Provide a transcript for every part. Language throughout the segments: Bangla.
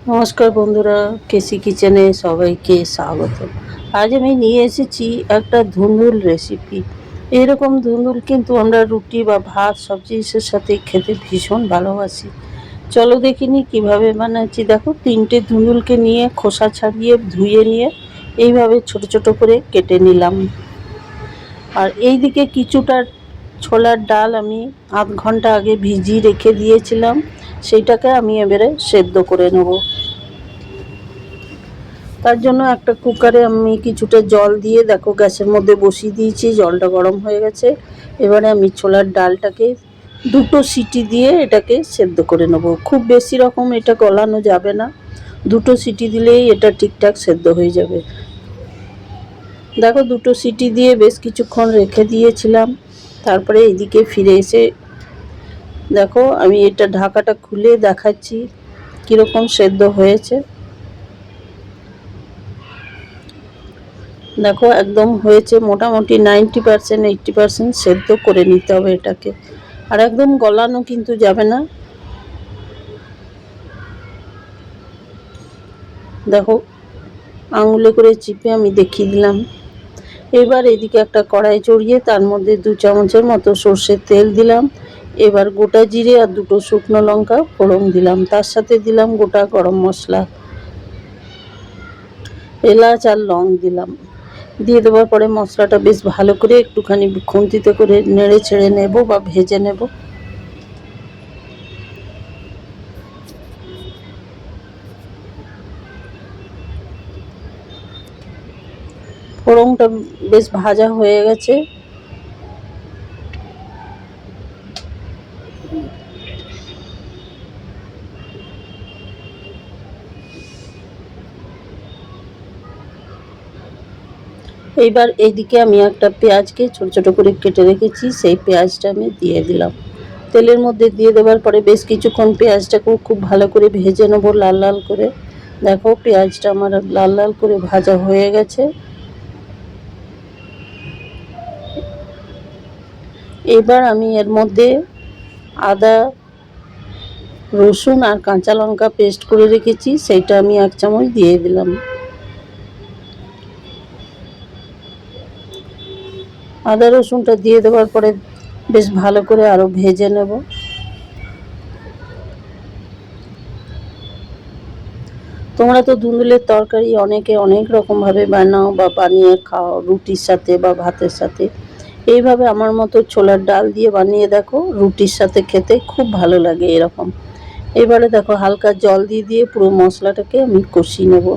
নমস্কার বন্ধুরা, কেসি কিচেনে সবাইকে স্বাগত। আজ আমি নিয়ে এসেছি একটা ধুন্দুল রেসিপি। এরকম ধুন্দুল কিন্তু আমরা রুটি বা ভাত সব জিনিসের সাথে খেতে ভীষণ ভালোবাসি। চলো দেখিনি কিভাবে বানাচ্ছি। দেখো, 3টে ধুন্দুলকে নিয়ে খোসা ছাড়িয়ে ধুয়ে নিয়ে এইভাবে ছোট ছোট করে কেটে নিলাম। আর এইদিকে কিছুটা ছোলার ডাল আমি আধ ঘন্টা আগে ভিজিয়ে রেখে দিয়েছিলাম, সেইটাকে আমি এবারে সেদ্ধ করে নেব। তার জন্য একটা কুকারে আমি কিছুটা জল দিয়ে দেখো গ্যাসের মধ্যে বসিয়ে দিয়েছি, জলটা গরম হয়ে গেছে। এবারে আমি ছোলার ডালটাকে 2টো সিটি দিয়ে এটাকে সেদ্ধ করে নেব। খুব বেশি রকম এটা গলানো যাবে না, 2টো সিটি দিলেই এটা ঠিকঠাক সেদ্ধ হয়ে যাবে। দেখো 2টো সিটি দিয়ে বেশ কিছুক্ষণ রেখে দিয়েছিলাম। তারপরে এদিকে ফিরে এসে দেখো আমি এটা ঢাকাটা খুলে দেখাচ্ছি কীরকম সেদ্ধ হয়েছে। দেখো একদম হয়েছে, মোটামুটি 90% 80% সেদ্ধ করে নিতে হবে এটাকে, আর একদম গলানো কিন্তু যাবে না। দেখো আঙুলে করে চিপে আমি দেখিয়ে দিলাম। এবার এদিকে একটা কড়াই চড়িয়ে তার মধ্যে 2 চামচের মতো সর্ষের তেল দিলাম। এবার গোটা জিরে আর 2টো শুকনো লঙ্কা ফোড়ন দিলাম, তার সাথে দিলাম গোটা গরম মশলা, এলাচ আর লং দিলাম। দিয়ে দেওয়ার পরে মশলাটা বেশ ভালো করে একটুখানি খুন্তিতে করে নেড়ে ছেড়ে নেব বা ভেজে নেব। ফোড়নটা বেশ ভাজা হয়ে গেছে। এইবার এইদিকে আমি একটা পেঁয়াজকে ছোট ছোট করে কেটে রেখেছি, সেই পেঁয়াজটা আমি দিয়ে দিলাম। তেলের মধ্যে দিয়ে দেওয়ার পরে বেশ কিছুক্ষণ পেঁয়াজটাকেও খুব ভালো করে ভেজে নেবো লাল লাল করে। দেখো পেঁয়াজটা আমার লাল লাল করে ভাজা হয়ে গেছে। এবার আমি এর মধ্যে আদা, রসুন আর কাঁচা লঙ্কা পেস্ট করে রেখেছি, সেইটা আমি 1 চামচ দিয়ে দিলাম। আদা রসুনটা দিয়ে দেওয়ার পরে বেশ ভালো করে আরও ভেজে নেব। তোমরা তো ধুন্দুলের তরকারি অনেকে অনেক রকমভাবে বানাও বা বানিয়ে খাও, রুটির সাথে বা ভাতের সাথে। এইভাবে আমার মতো ছোলার ডাল দিয়ে বানিয়ে দেখো, রুটির সাথে খেতে খুব ভালো লাগে এরকম। এবারে দেখো হালকা জল দিয়ে দিয়ে পুরো মশলাটাকে আমি কষিয়ে নেব।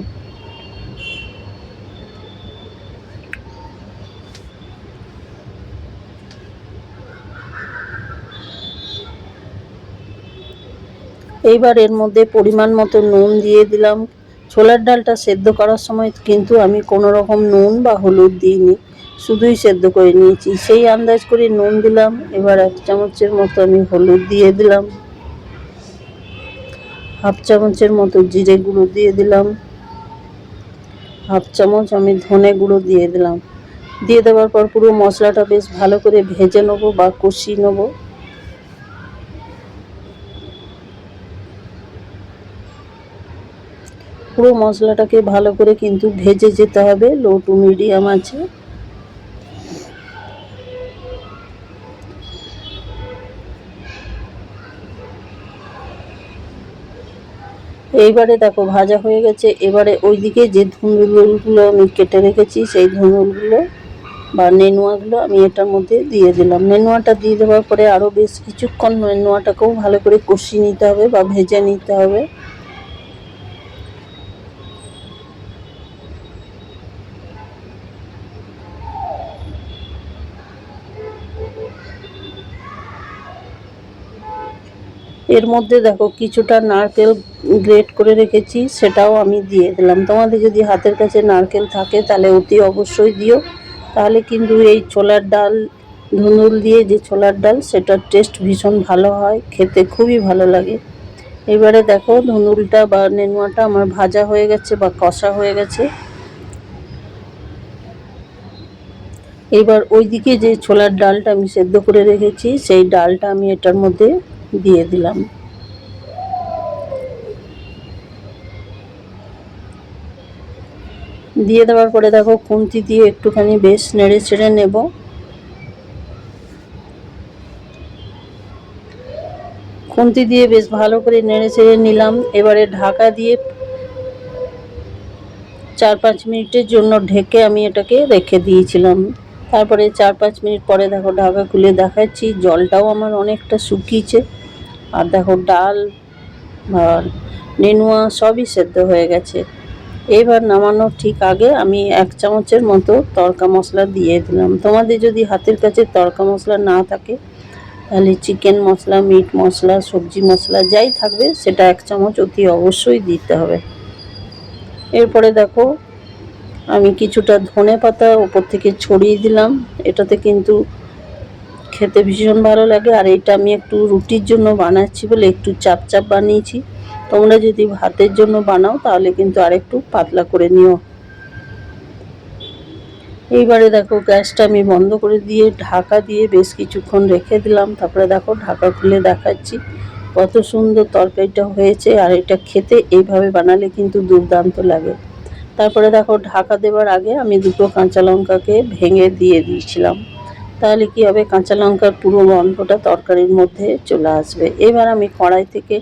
এইবার এর মধ্যে পরিমাণ মতো নুন দিয়ে দিলাম। ছোলার ডালটা সেদ্ধ করার সময় কিন্তু আমি কোনো রকম নুন বা হলুদ দিইনি, শুধুই সেদ্ধ করে নিয়েছি, সেই আন্দাজ করে নুন দিলাম। এবার 1 চামচের মতো আমি হলুদ দিয়ে দিলাম, 1/2 চামচের মতো জিরে গুঁড়ো দিয়ে দিলাম, 1/2 চামচ আমি ধনে গুঁড়ো দিয়ে দিলাম। দিয়ে দেওয়ার পর পুরো মশলাটা বেশ ভালো করে ভেজে নেবো বা কষিয়ে নেবো। পুরো মশলাটাকে ভালো করে কিন্তু ভেজে যেতে হবে লো টু মিডিয়াম আছে। এইবারে দেখো ভাজা হয়ে গেছে। এবারে ওইদিকে যে ধুন্দুলগুলো আমি কেটে রেখেছি সেই ধুন্দুলগুলো বা নেনুয়াগুলো আমি এটার মধ্যে দিয়ে দিলাম। নেনুয়াটা দিয়ে দেওয়ার পরে আরও বেশ কিছুক্ষণ নেনুয়াটাকেও ভালো করে কষিয়ে নিতে হবে বা ভেজে নিতে হবে। এর মধ্যে দেখো কিছুটা নারকেল গ্রেট করে রেখেছি, সেটাও আমি দিয়ে দিলাম। তোমাদের যদি হাতের কাছে নারকেল থাকে তাহলে অতি অবশ্যই দিও, তাহলে কিন্তু এই ছোলার ডাল, ধুন্দুল দিয়ে যে ছোলার ডাল, সেটার টেস্ট ভীষণ ভালো হয়, খেতে খুবই ভালো লাগে। এবারে দেখো ধুন্দুলটা বা নেনুয়াটা আমার ভাজা হয়ে গেছে বা কষা হয়ে গেছে। এবার ওইদিকে যে ছোলার ডালটা আমি সেদ্ধ করে রেখেছি সেই ডালটা আমি এটার মধ্যে দিয়ে দিলাম। দিয়ে দেওয়ার পরে দেখো খুন্তি দিয়ে একটুখানি বেশ নেড়ে চেড়ে নেব। খুন্তি দিয়ে বেশ ভালো করে নেড়ে চেড়ে নিলাম। এবারে ঢাকা দিয়ে 4-5 মিনিটের জন্য ঢেকে আমি এটাকে রেখে দিয়েছিলাম। তারপরে 4-5 মিনিট পরে দেখো ঢাকা খুলে দেখাচ্ছি, জলটাও আমার অনেকটা শুকিয়েছে। আর দেখো ডাল আর নেনুয়া সবই সেদ্ধ হয়ে গেছে। এবার নামানোর ঠিক আগে আমি 1 চামচের মতো তড়কা মশলা দিয়ে দিলাম। তোমাদের যদি হাতের কাছে তড়কা মশলা না থাকে তাহলে চিকেন মশলা, মিট মশলা, সবজি মশলা যাই থাকবে সেটা 1 চামচ অতি অবশ্যই দিতে হবে। এরপরে দেখো আমি কিছুটা ধনে পাতা উপর থেকে ছড়িয়ে দিলাম। এটাতে কিন্তু খেতে ভীষণ ভালো লাগে। আর এটা আমি একটু রুটির জন্য বানাচ্ছি বলে একটু চাপ চাপ বানিয়েছি। তোমরা যদি ভাতের জন্য বানাও তাহলে কিন্তু আরেকটু পাতলা করে নিও। এইবারে দেখো গ্যাসটা আমি বন্ধ করে দিয়ে ঢাকা দিয়ে বেশ কিছুক্ষণ রেখে দিলাম। তারপরে দেখো ঢাকা খুলে দেখাচ্ছি কত সুন্দর তরকারিটা হয়েছে। আর এটা খেতে এইভাবে বানালে কিন্তু দুর্দান্ত লাগে। তারপরে দেখো ঢাকা দেওয়ার আগে আমি 2টো কাঁচা লঙ্কাকে ভেঙে দিয়ে দিয়েছিলাম। তাহলে কি হবে, কাঁচা লঙ্কার পুরো গন্ধটা তরকারির মধ্যে চলে আসবে। এবার আমি কড়াই থেকে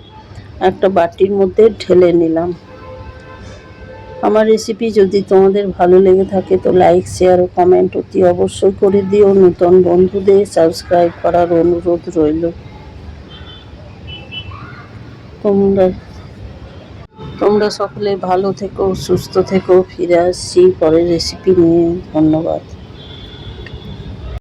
একটা বাটির মধ্যে ঢেলে নিলাম। আমার রেসিপি যদি তোমাদের ভালো লেগে থাকে তো লাইক, শেয়ার ও কমেন্ট অতি অবশ্যই করে দিও। নতুন বন্ধুদের সাবস্ক্রাইব করার অনুরোধ রইল। তোমরা সকলে ভালো থেকো, সুস্থ থেকো। ফিরে আসছি পরের রেসিপি নিয়ে। ধন্যবাদ।